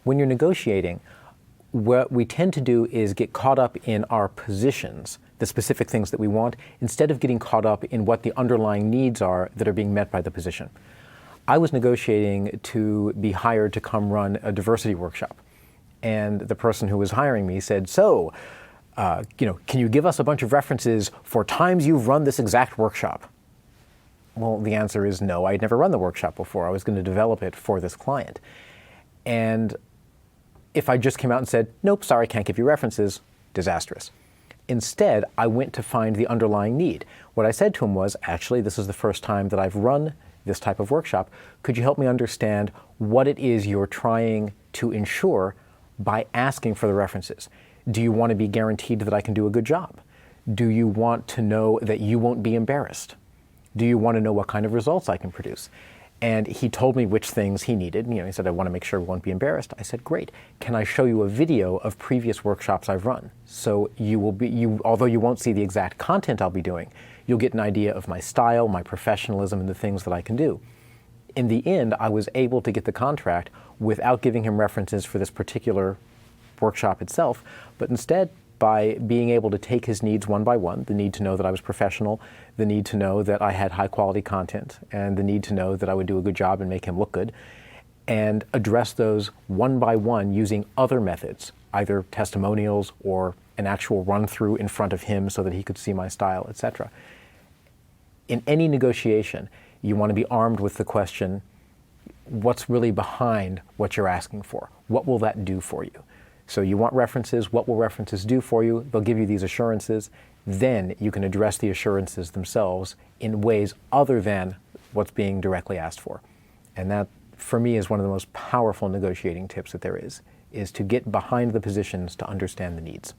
When you're negotiating, what we tend to do is get caught up in our positions, the specific things that we want, instead of getting caught up in what the underlying needs are that are being met by the position. I was negotiating to be hired to come run a diversity workshop. And the person who was hiring me said, so, can you give us a bunch of references for times you've run this exact workshop? Well, the answer is no. I'd never run the workshop before. I was going to develop it for this client. And if I just came out and said, nope, sorry, can't give you references, disastrous. Instead, I went to find the underlying need. What I said to him was, actually, this is the first time that I've run this type of workshop. Could you help me understand what it is you're trying to ensure by asking for the references? Do you want to be guaranteed that I can do a good job? Do you want to know that you won't be embarrassed? Do you want to know what kind of results I can produce? And he told me which things he needed. He said, I want to make sure we won't be embarrassed. I said, great. Can I show you a video of previous workshops I've run? So although you won't see the exact content I'll be doing, you'll get an idea of my style, my professionalism, and the things that I can do. In the end, I was able to get the contract without giving him references for this particular workshop itself, but instead by being able to take his needs one by one, the need to know that I was professional, the need to know that I had high quality content, and the need to know that I would do a good job and make him look good, and address those one by one using other methods, either testimonials or an actual run through in front of him so that he could see my style, etc. In any negotiation, you want to be armed with the question, what's really behind what you're asking for? What will that do for you? So you want references. What will references do for you? They'll give you these assurances. Then you can address the assurances themselves in ways other than what's being directly asked for. And that, for me, is one of the most powerful negotiating tips that there is to get behind the positions to understand the needs.